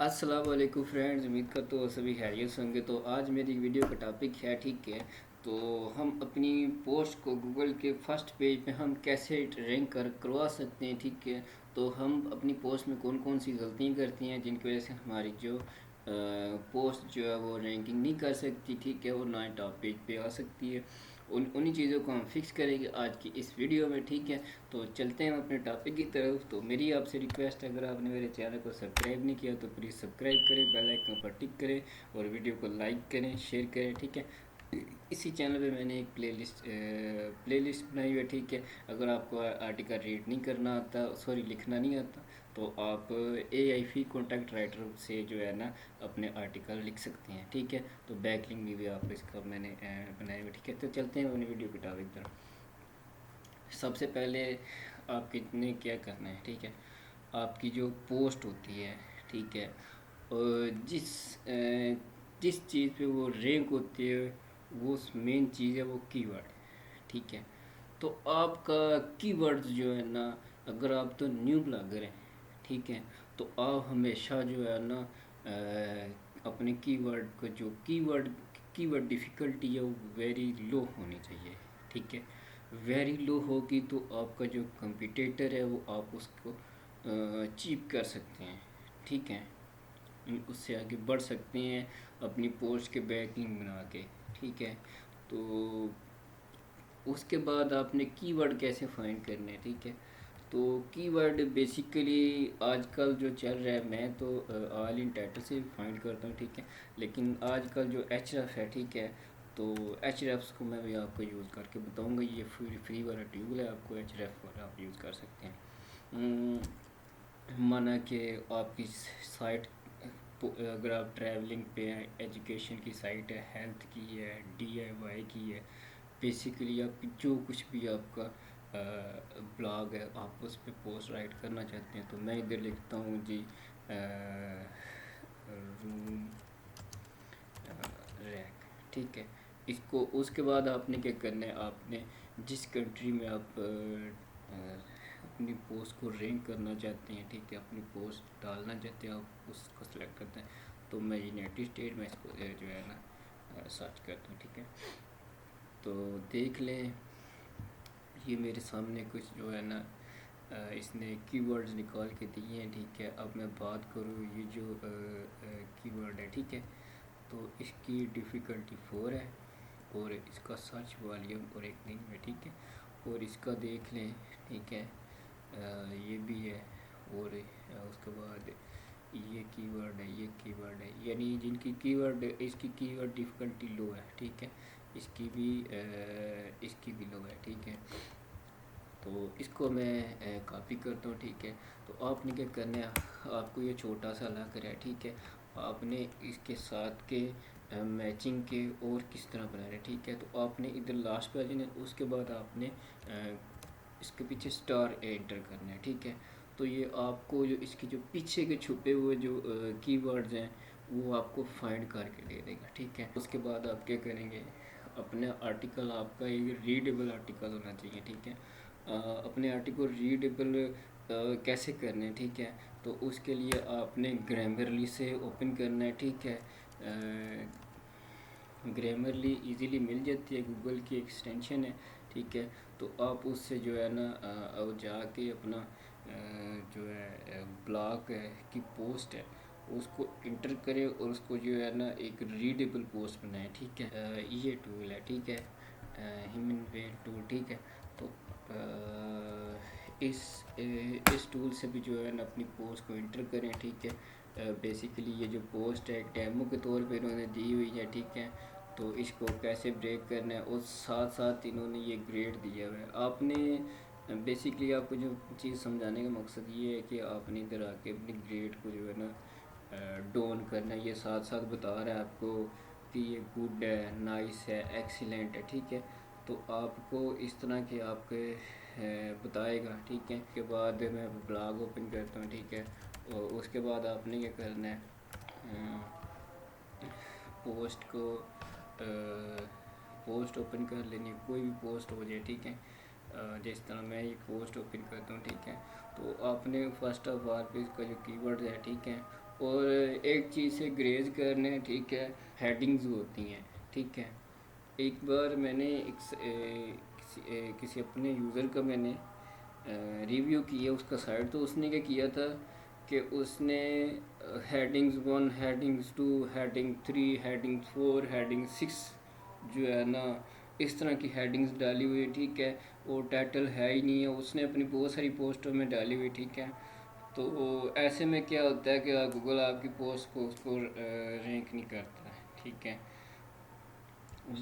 अस्सलाम वालेकुम फ्रेंड्स, उम्मीद करता हूँ सभी खैरियत से होंगे। तो आज मेरी वीडियो का टॉपिक है, ठीक है, तो हम अपनी पोस्ट को गूगल के फर्स्ट पेज पे हम कैसे रैंक करवा सकते हैं, ठीक है। तो हम अपनी पोस्ट में कौन कौन सी गलतियाँ करती हैं जिनकी वजह से हमारी जो पोस्ट जो है वो रैंकिंग नहीं कर सकती, ठीक है, और ना ही टॉप पेज पे आ सकती है। उन्हीं चीज़ों को हम फिक्स करेंगे आज की इस वीडियो में, ठीक है। तो चलते हैं अपने टॉपिक की तरफ। तो मेरी आपसे रिक्वेस्ट है, अगर आपने मेरे चैनल को सब्सक्राइब नहीं किया तो प्लीज़ सब्सक्राइब करें, बेल आइकन पर टिक करें और वीडियो को लाइक करें, शेयर करें, ठीक है। इसी चैनल पे मैंने एक प्लेलिस्ट बनाई हुई है, ठीक है। अगर आपको आर्टिकल रीड नहीं करना आता, सॉरी लिखना नहीं आता, तो आप AIFI कॉन्टेंट राइटर से जो है ना अपने आर्टिकल लिख सकते हैं, ठीक है। तो बैक लिंक भी आपको इसका मैंने बनाया हुआ, ठीक है। तो चलते हैं अपनी वीडियो की टॉपिक पर। सबसे पहले आप कितने क्या करना है, ठीक है। आपकी जो पोस्ट होती है, ठीक है, और जिस चीज़ पे वो रैंक होती है वो मेन चीज़ है, वो कीवर्ड, ठीक है। तो आपका कीवर्ड्स जो है ना, अगर आप तो न्यू ब्लॉगर हैं, ठीक है, तो आप हमेशा जो है ना अपने कीवर्ड को जो कीवर्ड डिफ़िकल्टी है वो वेरी लो होनी चाहिए, ठीक है। वेरी लो होगी तो आपका जो कंपटीटर है वो आप उसको अचीव कर सकते हैं, ठीक है। उससे आगे बढ़ सकते हैं अपनी पोस्ट के बैकलिंक बना के, ठीक है। तो उसके बाद आपने कीवर्ड कैसे फाइंड करने हैं, ठीक है। तो कीवर्ड बेसिकली आजकल जो चल रहा है, मैं तो ऑल इन टाइटल से फाइंड करता हूँ, ठीक है। लेकिन आजकल जो Href है, ठीक है, तो Hrefs को मैं भी आपको यूज़ करके बताऊँगा। ये फ्री वाला टूल है, आपको Href वाला आप यूज़ कर सकते हैं। माना कि आपकी साइट, अगर आप ट्रैवलिंग पे हैं, एजुकेशन की साइट है, हेल्थ की है, DIY की है, बेसिकली आप जो कुछ भी आपका ब्लॉग है, आप उस पर पोस्ट राइट करना चाहते हैं, तो मैं इधर लिखता हूँ जी रूम रैक, ठीक है। इसको उसके बाद आपने क्या करना है, आपने जिस कंट्री में आप अपनी पोस्ट को रैंक करना चाहते हैं, ठीक है, अपनी पोस्ट डालना चाहते हैं, आप उसको सेलेक्ट करते हैं। तो मैं यूनाइटेड स्टेट में इसको जो है ना सर्च करता हूँ, ठीक है। तो देख लें, ये मेरे सामने कुछ जो है ना इसने कीवर्ड्स निकाल के दिए हैं, ठीक है। अब मैं बात करूँ, ये जो कीवर्ड है, ठीक है, तो इसकी डिफ़िकल्टी 4 है और इसका सर्च वॉल्यूम और एक दिन में, ठीक है। और इसका देख लें, ठीक है, ये भी है। और उसके बाद ये कीवर्ड है, ये कीवर्ड है, यानी जिनकी कीवर्ड इसकी कीवर्ड डिफ़िकल्टी लो है, ठीक है। इसकी भी लो है, ठीक है। तो इसको मैं कॉपी करता हूँ, ठीक है। तो आपने क्या करना है, आपको ये छोटा सा लग रहा है, ठीक है, आपने इसके साथ के मैचिंग के और किस तरह बनाना है, ठीक है। तो आपने इधर लास्ट पे आ जाना है, उसके बाद आपने इसके पीछे स्टार एंटर करना है, ठीक है। तो ये आपको जो इसके जो पीछे के छुपे हुए जो कीवर्ड्स हैं वो आपको फाइंड करके दे देगा, ठीक है। उसके बाद आप क्या करेंगे, अपने आर्टिकल आपका ये रीडेबल आर्टिकल होना चाहिए, ठीक है। अपने आर्टिकल रीडेबल कैसे करने, ठीक है। तो उसके लिए आपने ग्रामरली से ओपन करना है, ठीक है। ग्रामरली इजीली मिल जाती है, गूगल की एक्सटेंशन है, ठीक है। तो आप उससे जो है ना जाके अपना जो है ब्लॉग की पोस्ट है उसको इंटर करें और उसको जो है ना एक रीडेबल पोस्ट बनाएं, ठीक है। ये टूल है, ठीक है, ह्यूमन वेल टूल, ठीक है। तो इस टूल से भी जो है ना अपनी पोस्ट को इंटर करें, ठीक है। बेसिकली ये जो पोस्ट है डेमो के तौर पे इन्होंने दी हुई है, ठीक है। तो इसको कैसे ब्रेक करना है और साथ साथ इन्होंने ये ग्रेड दिया हुआ है। आपने बेसिकली आपको जो चीज़ समझाने का मकसद ये है कि आपने इधर आके अपनी ग्रेड को जो है ना डाउन करना है। ये साथ साथ बता रहा है आपको कि ये गुड है, नाइस है, एक्सीलेंट है, ठीक है। तो आपको इस तरह के आपके बताएगा, ठीक है। उसके बाद मैं ब्लॉग ओपन करता हूँ, ठीक है। और उसके बाद आपने क्या करना है, पोस्ट को पोस्ट ओपन कर लेनी है, कोई भी पोस्ट हो जाए, ठीक है। जिस तरह मैं ये पोस्ट ओपन करता हूँ, ठीक है। तो आपने फर्स्ट ऑफ ऑल पे इसका जो कीवर्ड है, ठीक है, اور ایک چیز سے گریز کرنا ہے، ٹھیک ہے، ہیڈنگز ہوتی ہیں، ٹھیک ہے۔ ایک بار میں نے کسی اپنے یوزر کا میں نے ریویو کیا اس کا سائٹ، تو اس نے کیا کیا تھا کہ اس نے headings 1، headings 2، heading 3، heading 4، heading 6 جو ہے نا اس طرح کی ہیڈنگز ڈالی ہوئی، ٹھیک ہے، وہ ٹائٹل ہے ہی نہیں ہے، اس نے اپنی بہت ساری پوسٹوں میں ڈالی ہوئی، ٹھیک ہے۔ تو ایسے میں کیا ہوتا ہے کہ گوگل آپ کی پوسٹ کو اس کو رینک نہیں کرتا ہے، ٹھیک ہے،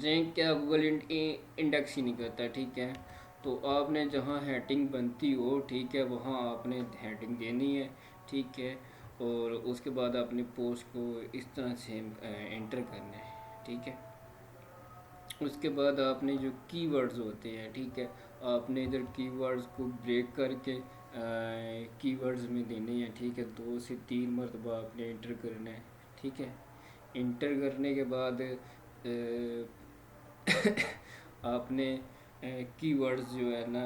رینک کیا گوگل انڈیکس ہی نہیں کرتا، ٹھیک ہے۔ تو آپ نے جہاں ہیڈنگ بنتی ہو، ٹھیک ہے، وہاں آپ نے ہیڈنگ دینی ہے، ٹھیک ہے، اور اس کے بعد اپنی پوسٹ کو اس طرح سے انٹر کرنا ہے، ٹھیک ہے۔ اس کے بعد آپ نے جو کی ورڈز ہوتے ہیں، ٹھیک ہے، آپ نے ادھر کی ورڈز کو بریک کر کے کی ورڈز میں دینے ہیں، ٹھیک ہے، 2 سے 3 مرتبہ آپ نے انٹر کرنا ہے، ٹھیک ہے۔ انٹر کرنے کے بعد آپ نے کی ورڈز جو ہے نا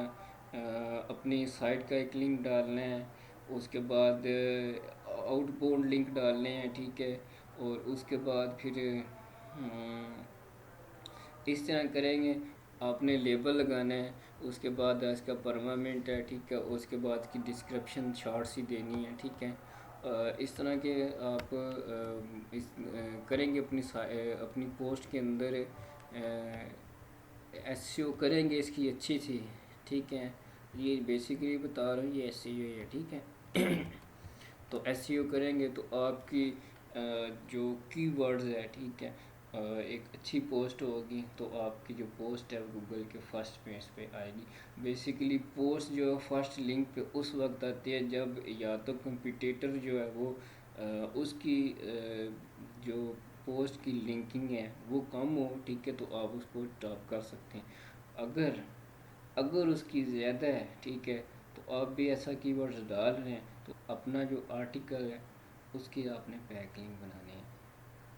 اپنی سائٹ کا ایک لنک ڈالنا ہے، اس کے بعد آؤٹ باؤنڈ لنک ڈالنے ہیں، ٹھیک ہے، اور اس کے بعد پھر اس طرح کریں گے، آپ نے لیبل لگانا ہے، اس کے بعد اس کا پرماننٹ ہے، ٹھیک ہے، اس کے بعد کی ڈسکرپشن شارٹ سی دینی ہے، ٹھیک ہے۔ اس طرح کے آپ کریں گے اپنی پوسٹ کے اندر ایس سی او کریں گے اس کی اچھی سی، ٹھیک ہے۔ یہ بیسیکلی بتا رہا ہوں، یہ ایس سی او ہے، ٹھیک ہے۔ تو ایس سی او کریں گے تو آپ کی جو کی ورڈز ہے، ٹھیک ہے، ایک اچھی پوسٹ ہوگی، تو آپ کی جو پوسٹ ہے وہ گوگل کے فرسٹ پیج پہ آئے گی۔ بیسیکلی پوسٹ جو فرسٹ لنک پہ اس وقت آتی ہے جب یا تو کمپیٹیٹر جو ہے وہ اس کی جو پوسٹ کی لنکنگ ہے وہ کم ہو، ٹھیک ہے، تو آپ اس کو ٹاپ کر سکتے ہیں۔ اگر اس کی زیادہ ہے، ٹھیک ہے، تو آپ بھی ایسا کی ورڈز ڈال رہے ہیں تو اپنا جو آرٹیکل ہے اس کی آپ نے بیک لنک بنانی ہے۔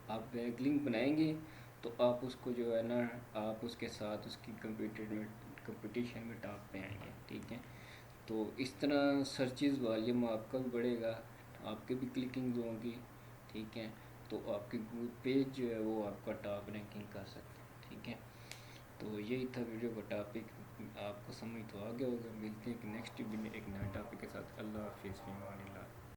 آپ بیک لنک بنائیں گے تو آپ اس کو جو ہے نا آپ اس کے ساتھ اس کی کمپٹیشن میں ٹاپ پہ آئیں گے، ٹھیک ہے۔ تو اس طرح سرچز والیوم آپ کا بھی بڑھے گا، آپ کے بھی کلکنگز ہوں گی، ٹھیک ہے، تو آپ کی پیج جو ہے وہ آپ کا ٹاپ رینکنگ کر سکتے ہیں، ٹھیک ہے۔ تو یہی تھا ویڈیو کا ٹاپک، آپ کو سمجھ تو آ گیا ہوگا۔ ملتے ہیں کہ نیکسٹ ویڈیو میں ایک نئے ٹاپک کے ساتھ۔ اللہ حافظ، فی امان اللہ۔